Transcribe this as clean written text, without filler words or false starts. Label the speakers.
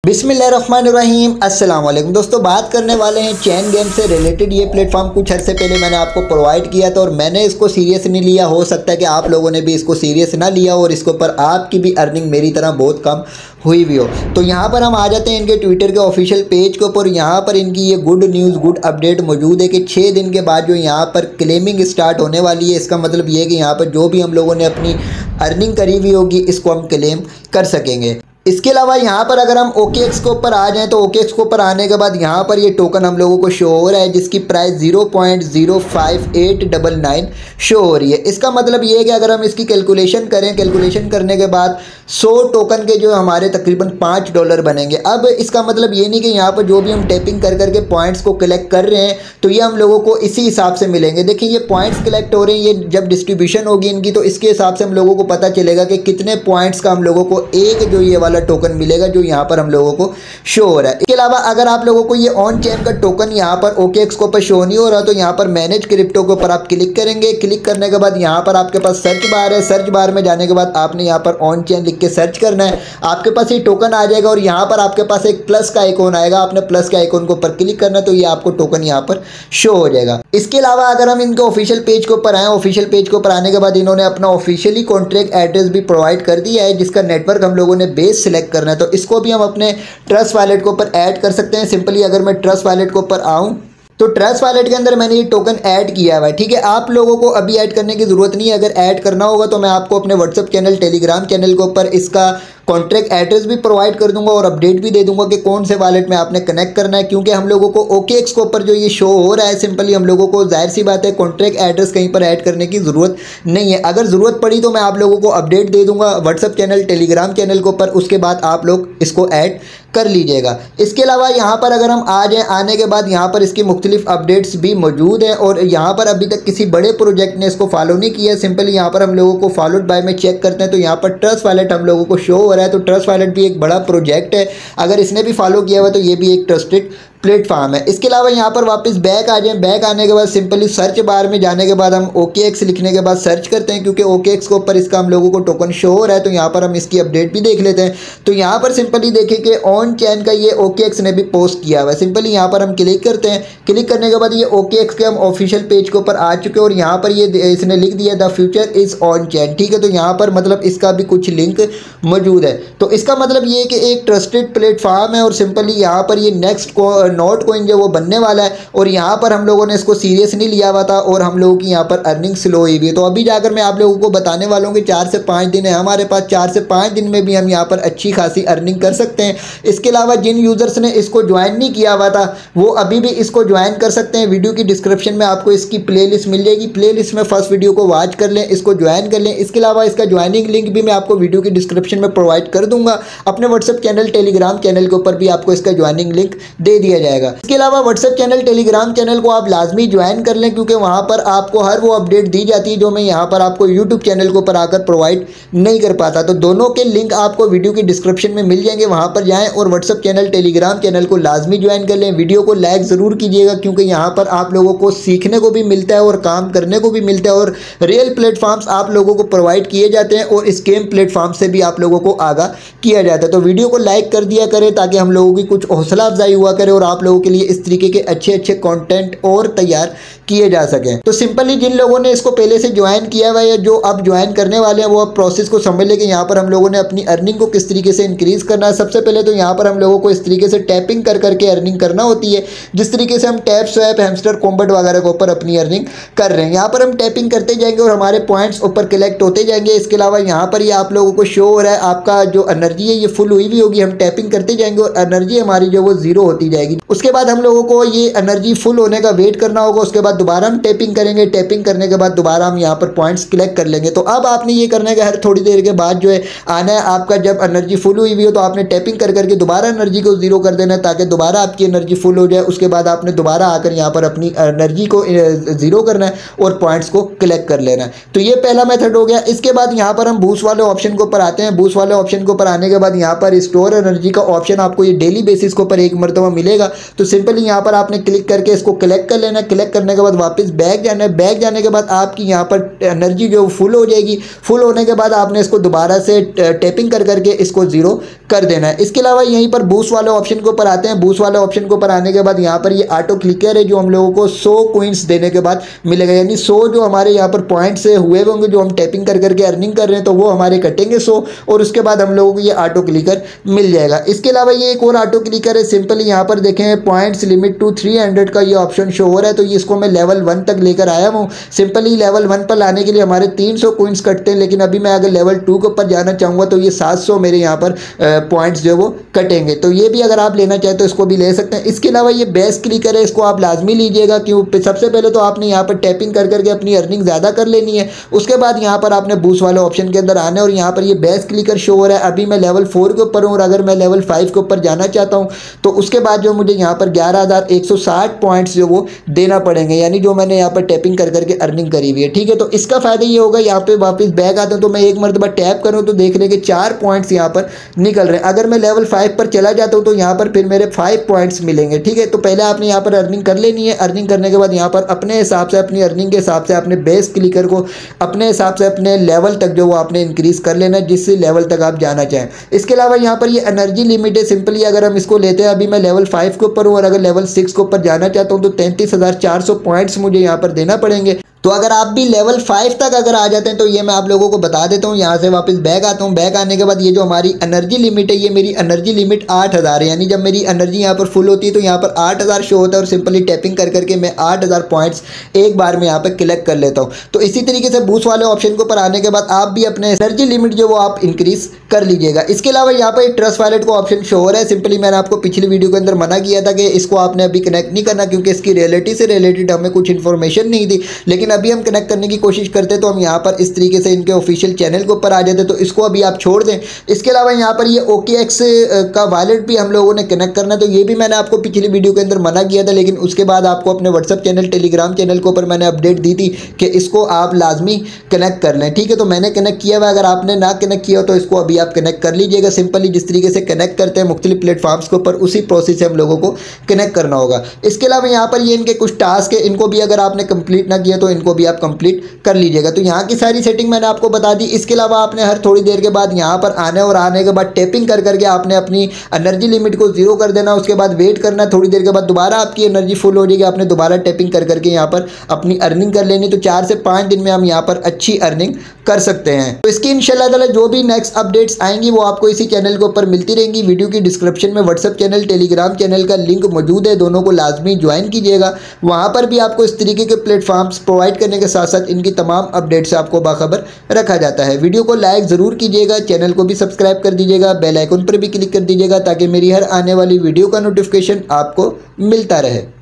Speaker 1: बिस्मिल्लाहिर्रहमानिर्रहीम अस्सलाम वालेकुम दोस्तों, बात करने वाले हैं चैन गेम से रिलेटेड। ये प्लेटफॉर्म कुछ अर्से पहले मैंने आपको प्रोवाइड किया था और मैंने इसको सीरियस नहीं लिया। हो सकता है कि आप लोगों ने भी इसको सीरियस ना लिया और इसके ऊपर आपकी भी अर्निंग मेरी तरह बहुत कम हुई भी हो। तो यहाँ पर हम आ जाते हैं इनके ट्विटर के ऑफिशियल पेज के ऊपर। यहाँ पर इनकी ये गुड न्यूज़, गुड अपडेट मौजूद है कि 6 दिन के बाद जो यहाँ पर क्लेमिंग स्टार्ट होने वाली है। इसका मतलब ये है कि यहाँ पर जो भी हम लोगों ने अपनी अर्निंग करी हुई होगी इसको हम क्लेम कर सकेंगे। इसके अलावा यहाँ पर अगर हम OKX के ऊपर आ जाएं तो OKX के ऊपर आने के बाद यहाँ पर ये टोकन हम लोगों को शो हो रहा है जिसकी प्राइस 0.05899 शो हो रही है। इसका मतलब ये है कि अगर हम इसकी कैलकुलेशन करें, कैलकुलेशन करने के बाद 100 टोकन के जो हमारे तकरीबन $5 बनेंगे। अब इसका मतलब ये नहीं कि यहाँ पर जो भी हम टैपिंग कर करके पॉइंट्स को कलेक्ट कर रहे हैं तो ये हम लोगों को इसी हिसाब से मिलेंगे। देखिए ये पॉइंट्स कलेक्ट हो रहे हैं, ये जब डिस्ट्रीब्यूशन होगी इनकी तो इसके हिसाब से हम लोगों को पता चलेगा कि कितने पॉइंट्स का हम लोगों को एक जो ये वाला टोकन मिलेगा जो यहाँ पर हम लोगों को शो हो रहा है। इसके अलावा अगर आप लोगों को ये ऑन चेन का टोकन यहाँ पर OKX के ऊपर शो नहीं हो रहा तो यहाँ पर मैनेज क्रिप्टो के ऊपर आप क्लिक करेंगे। क्लिक करने के बाद यहाँ पर आपके पास सर्च बार है। सर्च बार में जाने के बाद आपने यहाँ पर ऑन चेन लिख के सर्च करना है। आपके पास ये टोकन आ जाएगा और यहाँ पर आपके पास एक प्लस का आइकॉन आएगा। आपने प्लस के आइकॉन के ऊपर क्लिक करना है तो ये आपको टोकन यहाँ पर शो हो जाएगा। इसके अलावा अगर हम इनके ऑफिशियल पेज के ऊपर आए, ऑफिशियल पेज के ऊपर आने के बाद इन्होंने अपना ऑफिशियली कॉन्ट्रैक्ट एड्रेस भी प्रोवाइड कर दिया है जिसका नेटवर्क हम लोगों ने बेस सिलेक्ट करना है। तो इसको भी हम अपने ट्रस्ट वॉलेट के ऊपर ऐड कर सकते हैं। सिंपली अगर मैं ट्रस्ट वॉलेट के ऊपर आऊँ तो ट्रस्ट वॉलेट के अंदर मैंने ये टोकन ऐड किया हुआ है। ठीक है, आप लोगों को अभी ऐड करने की ज़रूरत नहीं है। अगर ऐड करना होगा तो मैं आपको अपने व्हाट्सएप चैनल, टेलीग्राम चैनल के ऊपर इसका कॉन्ट्रैक्ट एड्रेस भी प्रोवाइड कर दूंगा और अपडेट भी दे दूंगा कि कौन से वॉलेट में आपने कनेक्ट करना है। क्योंकि हम लोगों को OKX के ऊपर जो ये शो हो रहा है, सिंपली हम लोगों को जाहिर सी बात है कॉन्ट्रैक्ट एड्रेस कहीं पर ऐड करने की ज़रूरत नहीं है। अगर ज़रूरत पड़ी तो मैं आप लोगों को अपडेट दे दूंगा व्हाट्सएप चैनल, टेलीग्राम चैनल के ऊपर। उसके बाद आप लोग इसको ऐड कर लीजिएगा। इसके अलावा यहाँ पर अगर हम आ जाएँ, आने के बाद यहाँ पर इसकी मुख्तलिफ अपडेट्स भी मौजूद हैं और यहाँ पर अभी तक किसी बड़े प्रोजेक्ट ने इसको फॉलो नहीं किया। सिंपली यहाँ पर हम लोगों को फॉलोड बाय में चेक करते हैं तो यहाँ पर ट्रस्ट वॉलेट हम लोगों को शो हो रहा है। तो ट्रस्ट वॉलेट भी एक बड़ा प्रोजेक्ट है, अगर इसने भी फॉलो किया हुआ तो ये भी एक ट्रस्टेड प्लेटफॉर्म है। इसके अलावा यहाँ पर वापस बैक आ जाएं। बैक आने के बाद सिंपली सर्च बार में जाने के बाद हम OKX लिखने के बाद सर्च करते हैं क्योंकि OKX के ऊपर इसका हम लोगों को टोकन शो हो रहा है। तो यहाँ पर हम इसकी अपडेट भी देख लेते हैं। तो यहाँ पर सिंपली देखिए कि ऑन चैन का ये OKX ने भी पोस्ट किया हुआ है। सिंपली यहाँ पर हम क्लिक करते हैं। क्लिक करने के बाद ये OKX के हम ऑफिशियल पेज के ऊपर आ चुके हैं और यहाँ पर ये इसने लिख दिया द फ्यूचर इज़ ऑन चैन। ठीक है, तो यहाँ पर मतलब इसका भी कुछ लिंक मौजूद है। तो इसका मतलब ये है कि एक ट्रस्टेड प्लेटफॉर्म है और सिंपली यहाँ पर ये नेक्स्ट नोट कॉइन जो वो बनने वाला है और यहाँ पर हम लोगों ने इसको सीरियस नहीं लिया हुआ था और हम लोगों की यहाँ पर अर्निंग स्लो हुई भी है। तो अभी जाकर मैं आप लोगों को बताने वाला हूँ कि 4 से 5 दिन है हमारे पास। 4 से 5 दिन में भी हम यहाँ पर अच्छी खासी अर्निंग कर सकते हैं। इसके अलावा जिन यूज़र्स ने इसको ज्वाइन नहीं किया हुआ था वो अभी भी इसको ज्वाइन कर सकते हैं। वीडियो की डिस्क्रिप्शन में आपको इसकी प्लेलिस्ट मिल जाएगी। प्लेलिस्ट में फर्स्ट वीडियो को वॉच कर लें, इसको ज्वाइन कर लें। इसके अलावा इसका ज्वाइनिंग लिंक भी मैं आपको वीडियो की डिस्क्रिप्शन में प्रोवाइड कर दूंगा। अपने व्हाट्सएप चैनल, टेलीग्राम चैनल के ऊपर भी आपको इसका ज्वाइनिंग लिंक दे दिया जाएगा। इसके अलावा व्हाट्सएप चैनल, टेलीग्राम चैनल को आप लाजमी ज्वाइन कर लें क्योंकि वहां पर आपको हर वो अपडेट दी जाती है जो मैं यहाँ पर आपको यूट्यूब चैनल के ऊपर आकर प्रोवाइड नहीं कर पाता। तो दोनों के लिंक आपको वीडियो की डिस्क्रिप्शन में मिल जाएंगे, वहां पर जाएं और व्हाट्सएप चैनल, टेलीग्राम चैनल को लाजमी ज्वाइन कर लें। वीडियो को लाइक ज़रूर कीजिएगा क्योंकि यहाँ पर आप लोगों को सीखने को भी मिलता है और काम करने को भी मिलता है और रियल प्लेटफॉर्म्स आप लोगों को प्रोवाइड किए जाते हैं और स्कैम प्लेटफॉर्म से भी आप लोगों को आगाह किया जाता है। तो वीडियो को लाइक कर दिया करें ताकि हम लोगों की कुछ हौसला अफजाई हुआ करे और आप लोगों के लिए इस तरीके के अच्छे अच्छे कंटेंट और तैयार किए जा सकें। तो सिंपली जिन लोगों ने इसको पहले से ज्वाइन किया हुआ है या जो अब ज्वाइन करने वाले हैं वो अब प्रोसेस को समझ लें कि यहाँ पर हम लोगों ने अपनी अर्निंग को किस तरीके से इंक्रीज करना है। सबसे पहले तो यहाँ पर हम लोगों को इस तरीके से टैपिंग कर करके अर्निंग करना होती है जिस तरीके से हम टैप, स्वैप, हैमस्टर, कॉम्बैट वगैरह के ऊपर अपनी अर्निंग कर रहे हैं। यहाँ पर हम टैपिंग करते जाएंगे और हमारे पॉइंट्स ऊपर कलेक्ट होते जाएंगे। इसके अलावा यहाँ पर ये आप लोगों को शो हो रहा है आपका जो एनर्जी है ये फुल हुई भी होगी। हम टैपिंग करते जाएंगे और एनर्जी हमारी जो वो 0 होती जाएगी। उसके बाद हम लोगों को ये एनर्जी फुल होने का वेट करना होगा। उसके बाद दोबारा हम टैपिंग करेंगे। टैपिंग करने के बाद दोबारा हम यहाँ पर पॉइंट्स कलेक्ट कर लेंगे। तो अब आपने ये करना है कि हर थोड़ी देर के बाद जो है आना है आपका, जब एनर्जी फुल हुई हुई हो तो आपने टैपिंग कर करके दोबारा एनर्जी को 0 कर देना है ताकि दोबारा आपकी एनर्जी फुल हो जाए। उसके बाद आपने दोबारा आकर यहाँ पर अपनी एनर्जी को 0 करना है और पॉइंट्स को कलेक्ट कर लेना है। तो ये पहला मेथड हो गया। इसके बाद यहाँ पर हम बूस्ट वाले ऑप्शन के ऊपर आते हैं। बूस्ट वाले ऑप्शन के ऊपर आने के बाद यहाँ पर स्टोर एनर्जी का ऑप्शन आपको ये डेली बेसिस के ऊपर एक मरतबा मिलेगा। तो सिंपली यहाँ पर आपने क्लिक करके इसको कलेक्ट कर लेना है। क्लिक करने के बाद वापस बैक जाना है। बैक जाने के बाद आपकी यहाँ पर एनर्जी जो फुल हो जाएगी। फुल होने के बाद आपने इसको दोबारा से टैपिंग कर करके इसको ज़ीरो कर देना है। इसके अलावा यहीं पर बूस्ट वाले ऑप्शन के ऊपर आते हैं। बूस्ट वाले ऑप्शन के ऊपर आने के बाद यहाँ पर ये ऑटो क्लिकर है जो हम लोगों को 100 कॉइंस देने के बाद मिलेगा, यानी 100 जो हमारे यहाँ पर पॉइंट से हुए होंगे जो हम टैपिंग कर करके अर्निंग कर रहे हैं तो वो हमारे कटेंगे 100 और उसके बाद हम लोगों को ये ऑटो क्लिकर मिल जाएगा। इसके अलावा ये एक और ऑटो क्लिकर है। सिंपली यहाँ पर देखें पॉइंट्स लिमिट टू 300 का ये ऑप्शन शो हो रहा है, तो इसको मैं लेवल 1 तक लेकर आया हूँ। सिंपली लेवल 1 पर लाने के लिए हमारे 300 कॉइंस कटते हैं, लेकिन अभी मैं अगर लेवल 2 के ऊपर जाना चाहूँगा तो ये 700 मेरे यहाँ पर पॉइंट्स जो वो कटेंगे। तो ये भी अगर आप लेना चाहें तो इसको भी ले सकते हैं। इसके अलावा ये बेस्ट क्लिकर है, इसको आप लाजमी लीजिएगा। क्यों? सबसे पहले तो आपने यहाँ पर टैपिंग कर करके अपनी अर्निंग ज़्यादा कर लेनी है। उसके बाद यहाँ पर आपने बूस्ट वाले ऑप्शन के अंदर आना है और यहाँ पर ये बेस्ट क्लिकर शो हो रहा है। अभी मैं लेवल 4 के ऊपर हूँ और अगर मैं लेवल 5 के ऊपर जाना चाहता हूँ तो उसके बाद जो मुझे यहाँ पर 11,160 पॉइंट्स जो वो देना पड़ेंगे, यानी जो मैंने यहाँ पर टैपिंग कर करके अर्निंग करी हुई है। ठीक है, तो इसका फ़ायदा ये होगा, यहाँ पे वापस बैक आता हूँ तो मैं एक मरतबा टैप करूँ तो देख लें कि 4 पॉइंट्स यहाँ पर निकल रहे हैं। अगर मैं लेवल 5 पर चला जाता हूँ तो यहाँ पर फिर मेरे 5 पॉइंट्स मिलेंगे। ठीक है, तो पहले आपने यहाँ पर अर्निंग कर लेनी है। अर्निंग करने के बाद यहाँ पर अपने हिसाब से, अपनी अर्निंग के हिसाब से आपने बेस्ट क्लिकर को अपने हिसाब से अपने लेवल तक जो वो आपने इंक्रीज़ कर लेना है जिस लेवल तक आप जाना चाहें। इसके अलावा यहाँ पर ये एनर्जी लिमिट है। सिंपली अगर हम इसको लेते हैं, अभी मैं लेवल 5 के ऊपर हूँ और अगर लेवल 6 के ऊपर जाना चाहता हूँ तो 33,400 पॉइंट्स मुझे यहाँ पर देना पड़ेंगे। तो अगर आप भी लेवल 5 तक अगर आ जाते हैं तो ये मैं आप लोगों को बता देता हूँ। यहाँ से वापस बैक आता हूँ। बैक आने के बाद ये जो हमारी एनर्जी लिमिट है, ये मेरी एनर्जी लिमिट 8,000 है, यानी जब मेरी एनर्जी यहाँ पर फुल होती है तो यहाँ पर 8,000 शो होता है और सिंपली टैपिंग कर करके मैं 8,000 पॉइंट्स एक बार में यहाँ पर कलेक्ट कर लेता हूँ। तो इसी तरीके से बूस्ट वाले ऑप्शन के ऊपर आने के बाद आप भी अपने एनर्जी लिमिट जो वो आप इंक्रीज़ कर लीजिएगा। इसके अलावा यहाँ पर ट्रस्ट वॉलेट का ऑप्शन शो हो रहा है। सिंपली मैंने आपको पिछली वीडियो के अंदर मना किया था कि इसको आपने अभी कनेक्ट नहीं करना क्योंकि इसकी रियलिटी से रिलेटेड हमें कुछ इन्फॉर्मेशन नहीं थी, लेकिन अभी हम कनेक्ट करने की कोशिश करते तो हम यहाँ पर इस तरीके से इनके ऑफिशियल चैनल के ऊपर आ जाते, तो इसको अभी आप छोड़ दें। इसके अलावा यहाँ पर ये OKX का वॉलेट भी हम लोगों ने कनेक्ट करना है, तो ये भी मैंने आपको पिछली वीडियो के अंदर मना किया था, लेकिन उसके बाद आपको अपने व्हाट्सअप चैनल, टेलीग्राम चैनल के ऊपर मैंने अपडेट दी थी कि इसको आप लाजमी कनेक्ट कर लें। ठीक है, तो मैंने कनेक्ट किया हुआ, अगर आपने ना कनेक्ट किया हो तो इसको अभी आप कनेक्ट कर लीजिएगा। सिंपली जिस तरीके से कनेक्ट करते हैं मुख्तलिफ प्लेटफॉर्म्स के ऊपर, उसी प्रोसेस से हम लोगों को कनेक्ट करना होगा। इसके अलावा यहाँ पर ये इनके कुछ टास्क है, इनको भी अगर आपने कंप्लीट ना किया तो इनको भी आप कंप्लीट कर लीजिएगा। तो यहाँ की सारी सेटिंग मैंने आपको बता दी। इसके अलावा आपने हर थोड़ी देर के बाद यहाँ पर आने और आने के बाद टैपिंग कर करके आपने अपनी एनर्जी लिमिट को 0 कर देना। उसके बाद वेट करना, थोड़ी देर के बाद दोबारा आपकी एनर्जी फुल हो जाएगी, आपने दोबारा टैपिंग कर करके यहाँ पर अपनी अर्निंग कर लेनी। तो 4 से 5 दिन में हम यहाँ पर अच्छी अर्निंग कर सकते हैं। तो इसकी इंशाल्लाह ताला जो भी नेक्स्ट अपडेट्स आएंगी वो आपको इसी चैनल के ऊपर मिलती रहेंगी। वीडियो की डिस्क्रिप्शन में व्हाट्सअप चैनल, टेलीग्राम चैनल का लिंक मौजूद है, दोनों को लाजमी ज्वाइन कीजिएगा। वहाँ पर भी आपको इस तरीके के प्लेटफॉर्म्स प्रोवाइड करने के साथ साथ इनकी तमाम अपडेट से आपको बाखबर रखा जाता है। वीडियो को लाइक ज़रूर कीजिएगा, चैनल को भी सब्सक्राइब कर दीजिएगा, बेल आइकन पर भी क्लिक कर दीजिएगा ताकि मेरी हर आने वाली वीडियो का नोटिफिकेशन आपको मिलता रहे।